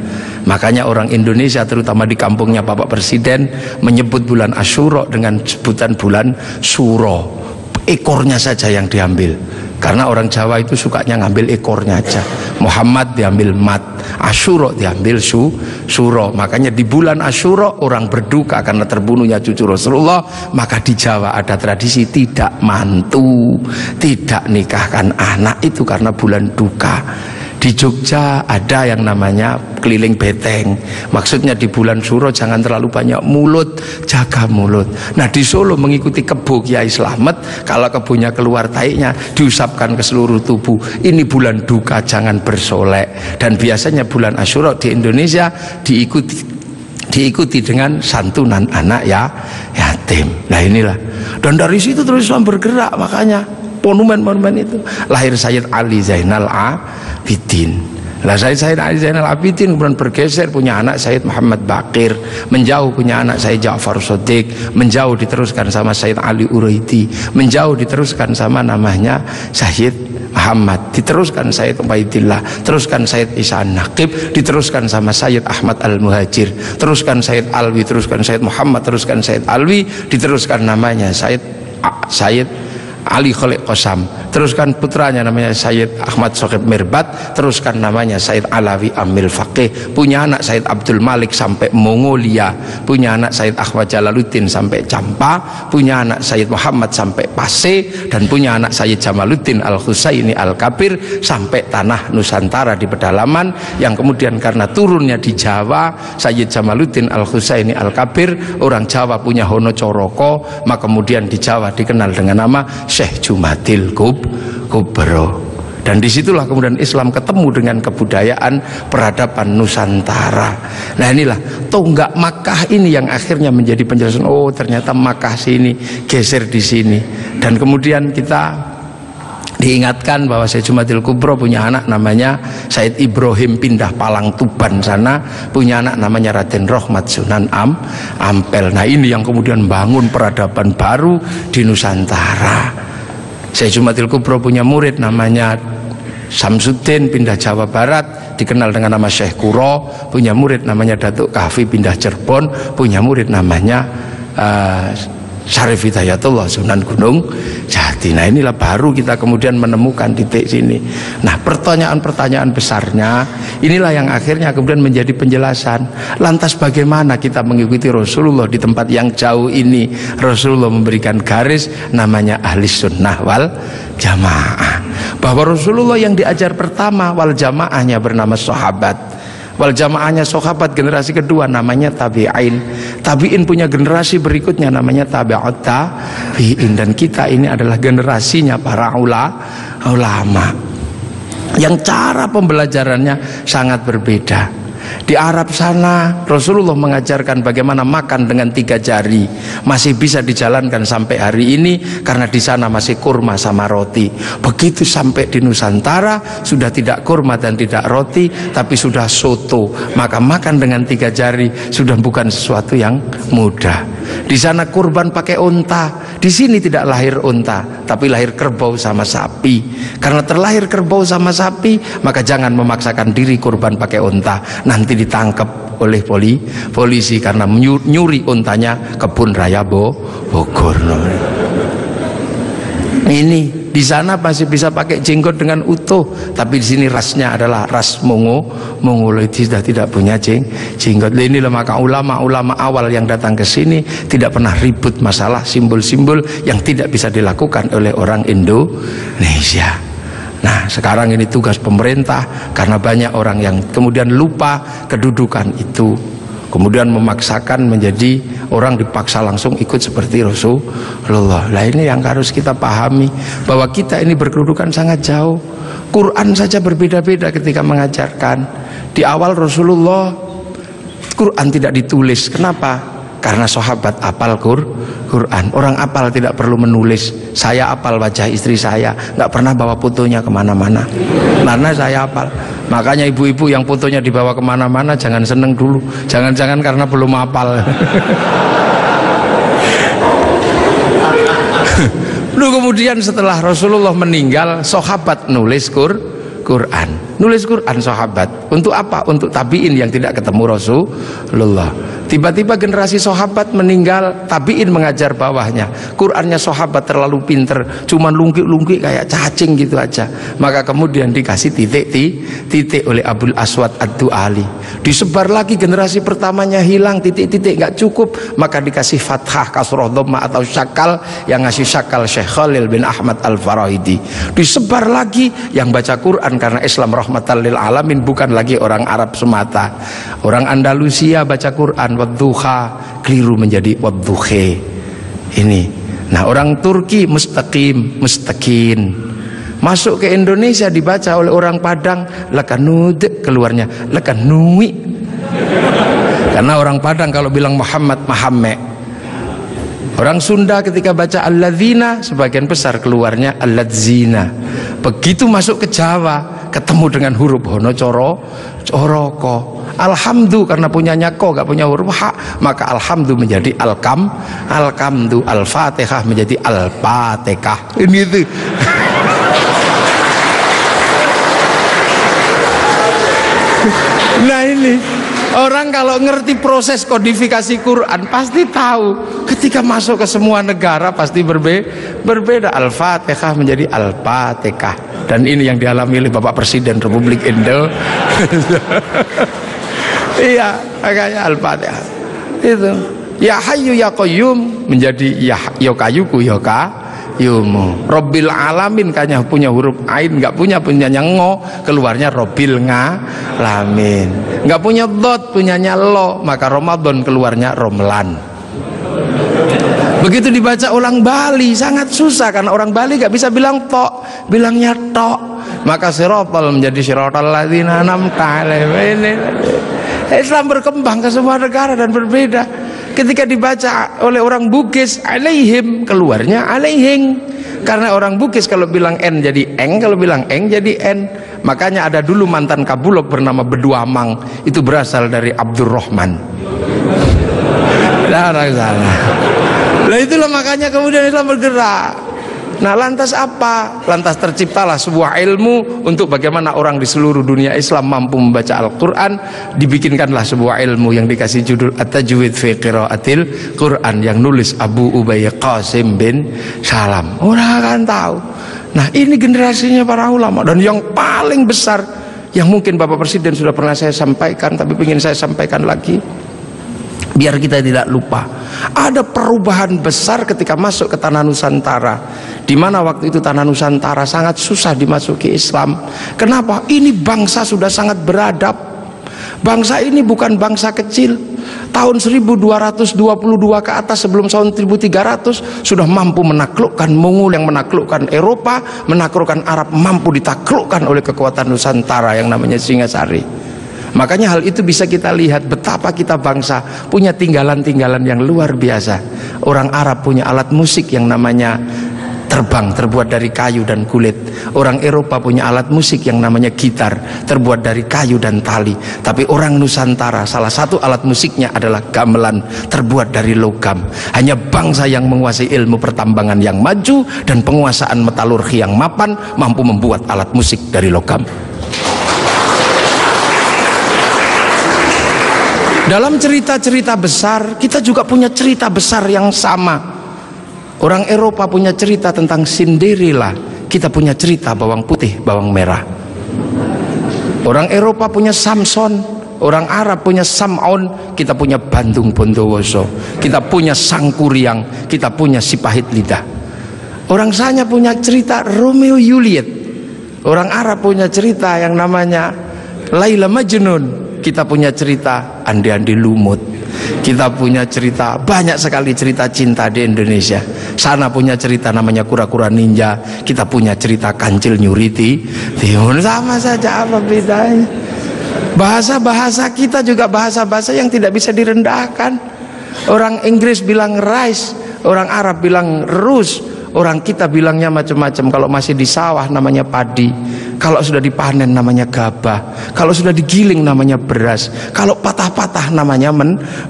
Makanya orang Indonesia, terutama di kampungnya Bapak Presiden, menyebut bulan Asyura dengan sebutan bulan Suro. Ekornya saja yang diambil, karena orang Jawa itu sukanya ngambil ekornya aja. Muhammad diambil mat, Asyura diambil suro. Makanya di bulan Asyura orang berduka karena terbunuhnya cucu Rasulullah. Maka di Jawa ada tradisi tidak mantu, tidak nikahkan anak, itu karena bulan duka. Di Jogja ada yang namanya keliling beteng. Maksudnya di bulan Suro jangan terlalu banyak mulut, jaga mulut. Nah di Solo mengikuti kebo Kiai Slamet, kalau kebonya keluar taiknya diusapkan ke seluruh tubuh. Ini bulan duka, jangan bersolek. Dan biasanya bulan Asyura di Indonesia diikuti dengan santunan anak yatim. Nah inilah. Dan dari situ terus Islam bergerak, makanya monumen-monumen itu. Lahir Sayyid Ali Zainal Abidin. Lah Sayyid Ali Zainal Abidin kemudian bergeser, punya anak Sayyid Muhammad Baqir, menjauh punya anak Sayyid Ja'far Shadiq, menjauh diteruskan sama Sayyid Ali Uraidi, menjauh diteruskan sama namanya Sayyid Muhammad, diteruskan Sayyid Ubaidillah, teruskan Sayyid Isa Naqib, diteruskan sama Sayyid Ahmad Al-Muhajir, teruskan Sayyid Alwi, teruskan Sayyid Muhammad, teruskan Sayyid Alwi, diteruskan namanya Sayyid Ali Khalid Qasam, teruskan putranya namanya Sayyid Ahmad Sohib Mirbat, teruskan namanya Sayyid Alawi Amil Faqih, punya anak Sayyid Abdul Malik sampai Mongolia, punya anak Sayyid Ahmad Jalaluddin sampai Campa, punya anak Sayyid Muhammad sampai Pase, dan punya anak Sayyid Jamaluddin Al-Husaini Al-Kabir sampai tanah Nusantara di pedalaman. Yang kemudian karena turunnya di Jawa, Sayyid Jamaluddin Al-Husaini Al-Kabir, orang Jawa punya Hono Coroko, maka kemudian di Jawa dikenal dengan nama Syekh Jumadil Kubro. Dan disitulah kemudian Islam ketemu dengan kebudayaan peradaban Nusantara. Nah inilah tonggak Makkah ini yang akhirnya menjadi penjelasan, oh ternyata Makkah sini, geser di sini. Dan kemudian kita diingatkan bahwa Syekh Jumadil Kubro punya anak namanya Said Ibrahim, pindah Palang Tuban sana, punya anak namanya Raden Rohmat Sunan Ampel. Nah ini yang kemudian bangun peradaban baru di Nusantara. Syekh Jumadil Kubro punya murid namanya Samsuddin, pindah Jawa Barat, dikenal dengan nama Syekh Kuro, punya murid namanya Datuk Kahfi, pindah Cirebon, punya murid namanya Syarif Hidayatullah Sunan Gunung Jati. Nah inilah baru kita kemudian menemukan titik sini. Nah pertanyaan-pertanyaan besarnya inilah yang akhirnya kemudian menjadi penjelasan. Lantas bagaimana kita mengikuti Rasulullah di tempat yang jauh ini? Rasulullah memberikan garis namanya ahli sunnah wal jamaah, bahwa Rasulullah yang diajar pertama wal jamaahnya bernama sahabat, wal jamaahnya sahabat generasi kedua namanya tabi'in, tabi'in punya generasi berikutnya namanya tabi'ut tabi'in, dan kita ini adalah generasinya para ulama yang cara pembelajarannya sangat berbeda. Di Arab sana Rasulullah mengajarkan bagaimana makan dengan 3 jari, masih bisa dijalankan sampai hari ini karena di sana masih kurma sama roti. Begitu sampai di Nusantara sudah tidak kurma dan tidak roti, tapi sudah soto, maka makan dengan 3 jari sudah bukan sesuatu yang mudah. Di sana kurban pakai unta, di sini tidak lahir unta tapi lahir kerbau sama sapi. Karena terlahir kerbau sama sapi, maka jangan memaksakan diri kurban pakai unta, nanti ditangkap oleh polisi karena nyuri untanya Kebun Raya Bogor. Ini di sana masih bisa pakai jenggot dengan utuh, tapi di sini rasnya adalah ras Mongoloid, sudah tidak punya jenggot. Inilah maka ulama-ulama awal yang datang ke sini tidak pernah ribut masalah simbol-simbol yang tidak bisa dilakukan oleh orang Indonesia. Nah, sekarang ini tugas pemerintah karena banyak orang yang kemudian lupa kedudukan itu, kemudian memaksakan menjadi orang dipaksa langsung ikut seperti Rasulullah. Nah, ini yang harus kita pahami, bahwa kita ini berkedudukan sangat jauh. Quran saja berbeda-beda ketika mengajarkan. Di awal Rasulullah Quran tidak ditulis. Kenapa? Karena sahabat apal Quran. Orang apal tidak perlu menulis. Saya apal wajah istri saya, nggak pernah bawa fotonya kemana-mana karena saya apal. Makanya ibu-ibu yang fotonya dibawa kemana-mana jangan seneng dulu, jangan-jangan karena belum apal. Lalu kemudian setelah Rasulullah meninggal, sahabat nulis Quran. Nulis Quran sahabat. Untuk apa? Untuk tabiin yang tidak ketemu Rasulullah. Tiba-tiba generasi sahabat meninggal, tabiin mengajar bawahnya. Qurannya sahabat terlalu pinter, cuman lungkik-lungkik kayak cacing gitu aja. Maka kemudian dikasih titik oleh Abul Aswad Ad-Du'ali. Disebar lagi, generasi pertamanya hilang, titik-titik nggak cukup, maka dikasih fathah, kasroh, dhamma atau syakal. Yang ngasih syakal Syekh Khalil bin Ahmad Al-Farahidi. Disebar lagi, yang baca Quran karena Islam rahmatan lil alamin bukan lagi orang Arab semata. Orang Andalusia baca Quran wadduha, keliru menjadi wadduhe. Ini. Nah, orang Turki mustaqim, mustaqin. Masuk ke Indonesia dibaca oleh orang Padang lakanud, keluarnya lakanui. Karena orang Padang kalau bilang Muhammad Mahamme. Orang Sunda ketika baca alladzina sebagian besar keluarnya alladzina. Begitu masuk ke Jawa ketemu dengan huruf hono coroko. Alhamdu karena punyanya ko, gak punya huruf ha, maka alhamdu menjadi alkamdu, al-fatihah menjadi al-fatihah. Ini itu. Nah, ini orang kalau ngerti proses kodifikasi Quran pasti tahu. Ketika masuk ke semua negara pasti berbeda. Al-fatihah menjadi al-fatihah. Dan ini yang dialami oleh Bapak Presiden Republik Indonesia. Iya, makanya Al-Fatihah itu. Ya Hayyu ya Qayyum menjadi ya kayuku ya kayumu. Rabbil alamin kayaknya punya huruf ain, nggak punyanya ngo, keluarnya Rabbil ngalamin. Nggak punya dot, punyanya lo, maka Ramadan keluarnya Romlan. Begitu dibaca ulang Bali sangat susah karena orang Bali nggak bisa bilang tok, bilangnya tok. Maka sirotol menjadi sirotol ladzina an'amta alaihim. Islam berkembang ke semua negara dan berbeda. Ketika dibaca oleh orang Bugis alaihim, keluarnya alaihing. Karena orang Bugis kalau bilang n jadi eng, kalau bilang eng jadi n. Makanya ada dulu mantan Kabulok bernama Beduamang, itu berasal dari Abdurrahman. Nah, itulah makanya kemudian Islam bergerak. Nah, lantas apa? Lantas terciptalah sebuah ilmu untuk bagaimana orang di seluruh dunia Islam mampu membaca Al-Quran. Dibikinkanlah sebuah ilmu yang dikasih judul At-Tajwid fi Qiraatil Quran, yang nulis Abu Ubay Qasim bin Salam. Orang akan tahu. Nah, ini generasinya para ulama. Dan yang paling besar, yang mungkin Bapak Presiden sudah pernah saya sampaikan, tapi ingin saya sampaikan lagi biar kita tidak lupa. Ada perubahan besar ketika masuk ke tanah Nusantara, di mana waktu itu tanah Nusantara sangat susah dimasuki Islam. Kenapa? Ini bangsa sudah sangat beradab. Bangsa ini bukan bangsa kecil. Tahun 1222 ke atas sebelum tahun 1300 sudah mampu menaklukkan Mongol yang menaklukkan Eropa, menaklukkan Arab, mampu ditaklukkan oleh kekuatan Nusantara yang namanya Singasari. Makanya hal itu bisa kita lihat betapa kita bangsa punya tinggalan-tinggalan yang luar biasa. Orang Arab punya alat musik yang namanya terbang, terbuat dari kayu dan kulit. Orang Eropa punya alat musik yang namanya gitar, terbuat dari kayu dan tali. Tapi orang Nusantara salah satu alat musiknya adalah gamelan, terbuat dari logam. Hanya bangsa yang menguasai ilmu pertambangan yang maju dan penguasaan metalurgi yang mapan mampu membuat alat musik dari logam. Dalam cerita-cerita besar, kita juga punya cerita besar yang sama. Orang Eropa punya cerita tentang Cinderella, kita punya cerita bawang putih, bawang merah. Orang Eropa punya Samson, orang Arab punya Sam'on, kita punya Bandung Bondowoso, kita punya Sangkuriang, kita punya si pahit lidah. Orang Sanya punya cerita Romeo Juliet, orang Arab punya cerita yang namanya Laila Majnun, kita punya cerita Andi-Andi Lumut, kita punya cerita, banyak sekali cerita cinta di Indonesia. Sana punya cerita namanya Kura-Kura Ninja, kita punya cerita Kancil Nyuriti. Sama saja, apa bedanya? Bahasa-bahasa kita juga bahasa-bahasa yang tidak bisa direndahkan. Orang Inggris bilang rice, orang Arab bilang rus, orang kita bilangnya macam-macam. Kalau masih di sawah namanya padi, kalau sudah dipanen namanya gabah, kalau sudah digiling namanya beras, kalau patah-patah namanya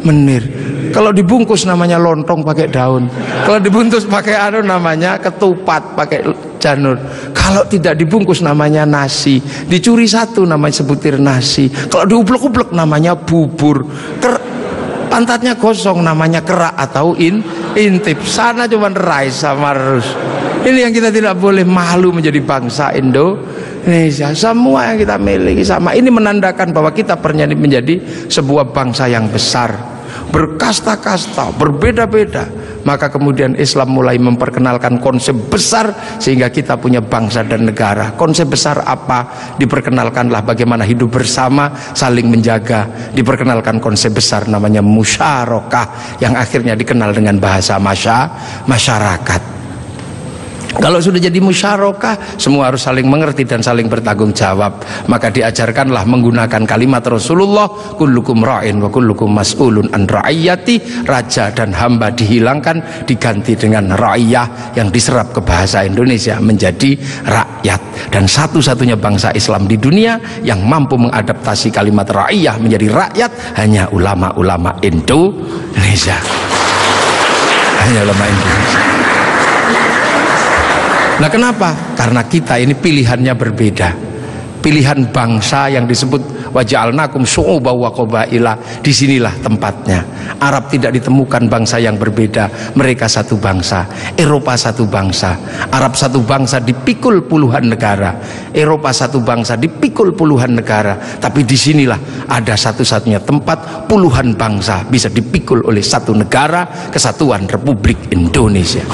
menir, kalau dibungkus namanya lontong pakai daun, kalau dibungkus pakai namanya ketupat pakai janur, kalau tidak dibungkus namanya nasi, dicuri satu namanya sebutir nasi, kalau diublek-ublek namanya bubur, pantatnya gosong namanya kerak atau intip. Sana cuma rice sama rus. Ini yang kita tidak boleh malu menjadi bangsa Indonesia. Semua yang kita miliki sama. Ini menandakan bahwa kita pernah menjadi sebuah bangsa yang besar, berkasta-kasta, berbeda-beda. Maka kemudian Islam mulai memperkenalkan konsep besar sehingga kita punya bangsa dan negara. Konsep besar apa? Diperkenalkanlah bagaimana hidup bersama, saling menjaga. Diperkenalkan konsep besar namanya musyarakah, yang akhirnya dikenal dengan bahasa masyarakat. Kalau sudah jadi musyarakah, semua harus saling mengerti dan saling bertanggung jawab. Maka diajarkanlah menggunakan kalimat Rasulullah, kullukum ra'in wa kullukum mas'ulun an ra'iyati. Raja dan hamba dihilangkan, diganti dengan ra'iyah, yang diserap ke bahasa Indonesia menjadi rakyat. Dan satu-satunya bangsa Islam di dunia yang mampu mengadaptasi kalimat ra'iyah menjadi rakyat hanya ulama-ulama Indonesia. Hanya ulama Indonesia. Nah, kenapa? Karena kita ini pilihannya berbeda. Pilihan bangsa yang disebut waja'alnakum syu'uban wa qabaila, disinilah tempatnya. Arab tidak ditemukan bangsa yang berbeda, mereka satu bangsa. Eropa satu bangsa, Arab satu bangsa dipikul puluhan negara, Eropa satu bangsa dipikul puluhan negara. Tapi disinilah ada satu-satunya tempat puluhan bangsa bisa dipikul oleh satu negara, Kesatuan Republik Indonesia.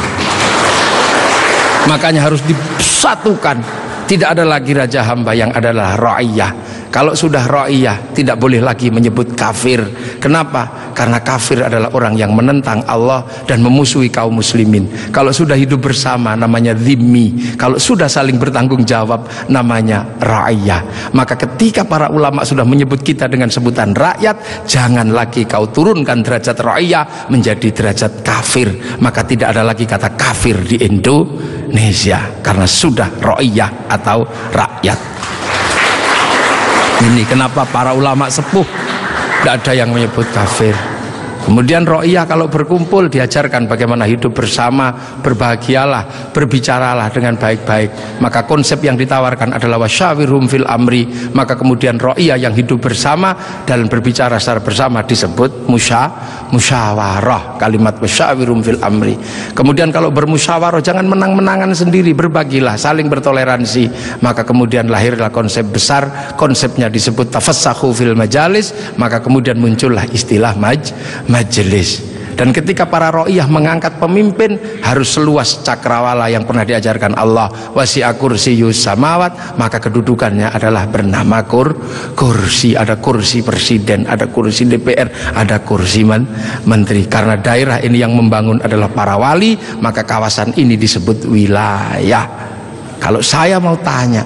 Makanya harus disatukan. Tidak ada lagi raja hamba, yang adalah ra'iyah. Kalau sudah ra'iyah, tidak boleh lagi menyebut kafir. Kenapa? Karena kafir adalah orang yang menentang Allah dan memusuhi kaum muslimin. Kalau sudah hidup bersama namanya dhimmi. Kalau sudah saling bertanggung jawab namanya ra'iyah. Maka ketika para ulama sudah menyebut kita dengan sebutan rakyat, jangan lagi kau turunkan derajat ra'iyah menjadi derajat kafir. Maka tidak ada lagi kata kafir di Indonesia, karena sudah ra'iyah atau rakyat. Ini kenapa para ulama sepuh tidak ada yang menyebut kafir. Kemudian ra'iyah kalau berkumpul diajarkan bagaimana hidup bersama, berbahagialah, berbicaralah dengan baik-baik. Maka konsep yang ditawarkan adalah wasyawirhum fil amri. Maka kemudian ra'iyah yang hidup bersama dan berbicara secara bersama disebut musyawarah. Kalimat wasyawirhum fil amri. Kemudian kalau bermusyawarah jangan menang-menangan sendiri, berbagilah, saling bertoleransi. Maka kemudian lahirlah konsep besar, konsepnya disebut tafassahu fil majalis. Maka kemudian muncullah istilah majelis. Dan ketika para ra'iyah mengangkat pemimpin, harus seluas cakrawala yang pernah diajarkan Allah, wasi'a kursiyus samawat, maka kedudukannya adalah bernama kursi. Ada kursi presiden, ada kursi DPR, ada kursi menteri. Karena daerah ini yang membangun adalah para wali, maka kawasan ini disebut wilayah. Kalau saya mau tanya,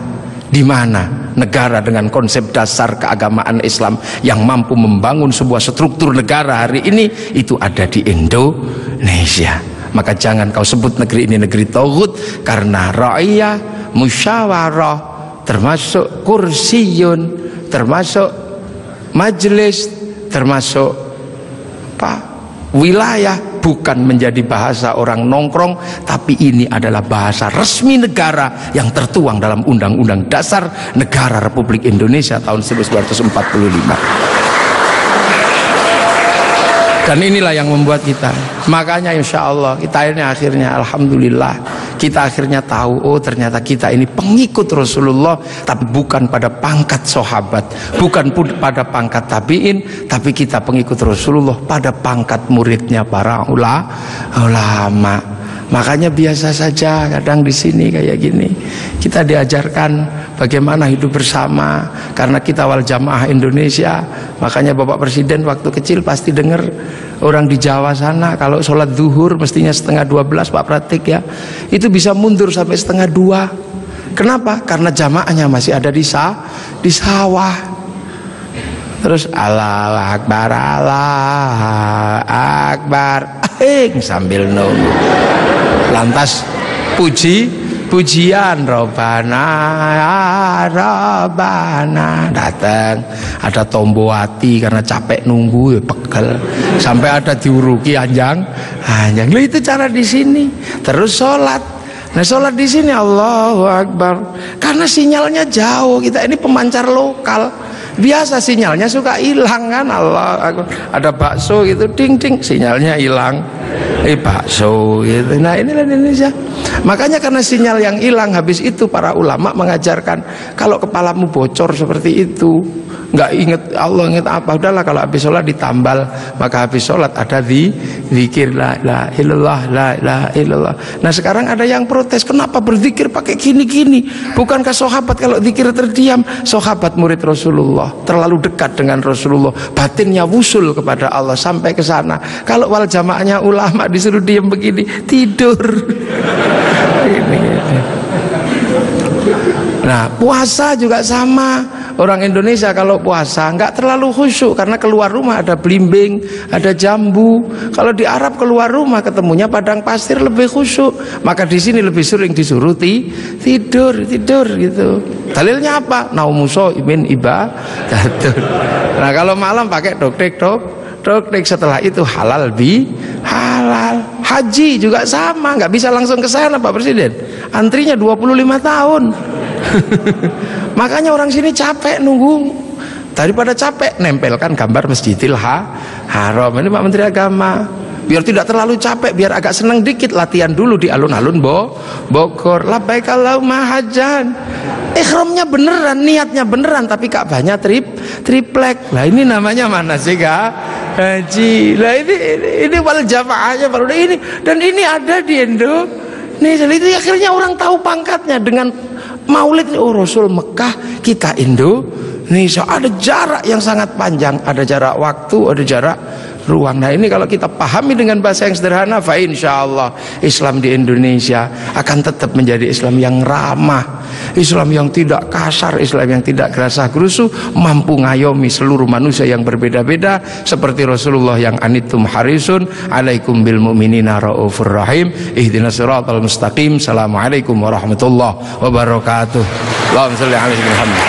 di mana negara dengan konsep dasar keagamaan Islam yang mampu membangun sebuah struktur negara hari ini, itu ada di Indonesia. Maka jangan kau sebut negeri ini negeri tauhid, karena ra'iyah, musyawarah, termasuk kursiyun, termasuk majelis, termasuk wilayah, bukan menjadi bahasa orang nongkrong, tapi ini adalah bahasa resmi negara yang tertuang dalam Undang-Undang Dasar Negara Republik Indonesia tahun 1945. Dan inilah yang membuat kita, makanya insya Allah kita ini akhirnya alhamdulillah kita akhirnya tahu, oh ternyata kita ini pengikut Rasulullah, tapi bukan pada pangkat sahabat, bukan pun pada pangkat tabiin, tapi kita pengikut Rasulullah pada pangkat muridnya para ulama. Makanya biasa saja kadang di sini kayak gini kita diajarkan bagaimana hidup bersama, karena kita wal jamaah Indonesia. Makanya Bapak Presiden waktu kecil pasti dengar orang di Jawa sana kalau sholat zuhur mestinya 11:30 Pak Pratik ya, itu bisa mundur sampai 1:30. Kenapa? Karena jamaahnya masih ada di sawah. Terus Allah Akbar sambil nunggu. Lantas pujian Robana datang, ada Tombowati karena capek nunggu ya pegel, sampai ada diuruki anjang. Nah, itu cara di sini. Terus sholat. Nah, sholat di sini Allahu Akbar. Karena sinyalnya jauh, kita ini pemancar lokal. Biasa sinyalnya suka hilang kan. Allah Akbar. Ada bakso gitu, ding ding, sinyalnya hilang. Bakso gitu. Nah, inilah Indonesia. Makanya karena sinyal yang hilang, habis itu para ulama mengajarkan kalau kepalamu bocor seperti itu, nggak inget Allah, inget apa, udahlah kalau habis sholat ditambal, maka habis sholat ada zikir la ilaha illallah, la ilaha illallah. Nah sekarang ada yang protes, kenapa berzikir pakai gini-gini? Bukankah sahabat kalau zikir terdiam? Sahabat murid Rasulullah terlalu dekat dengan Rasulullah, batinnya wusul kepada Allah sampai ke sana. Kalau wal jamaahnya ulama disuruh diam begini, tidur. Nah, puasa juga sama. Orang Indonesia kalau puasa nggak terlalu khusyuk karena keluar rumah ada belimbing, ada jambu. Kalau di Arab keluar rumah ketemunya padang pasir lebih khusyuk. Maka di sini lebih sering disuruh tidur gitu. Dalilnya apa? Naumuso imin ibadatun. Nah, kalau malam pakai doktek. Setelah itu halal halal. Haji juga sama, nggak bisa langsung ke sana Pak Presiden. Antrinya 25 tahun. Makanya orang sini capek nunggu. Daripada capek, nempelkan gambar Masjidil Haram. Ini Pak Menteri Agama. Biar tidak terlalu capek, biar agak senang dikit, latihan dulu di alun-alun Bogor. Labbaik Allahumma hajjan. Ihramnya beneran, niatnya beneran, tapi Ka'bahnya triplek. Lah ini namanya mana sih haji. Lah ini wal jamaahnya baru ini, dan ini ada di Indonesia. Itu akhirnya orang tahu pangkatnya dengan Maulid. Oh, Rasul Mekah, kita Indonesia. Ada jarak yang sangat panjang, ada jarak waktu, ada jarak ruang. Nah ini kalau kita pahami dengan bahasa yang sederhana, fa insyaallah Islam di Indonesia akan tetap menjadi Islam yang ramah, Islam yang tidak kasar, Islam yang tidak gerasah-gerusu, mampu ngayomi seluruh manusia yang berbeda-beda, seperti Rasulullah yang anittum harisun alaikum bil mu'minina raufur rahim ihdinas siratal mustaqim. Assalamualaikum warahmatullahi wabarakatuh. Allahumma shalli ala sayyidina Muhammad.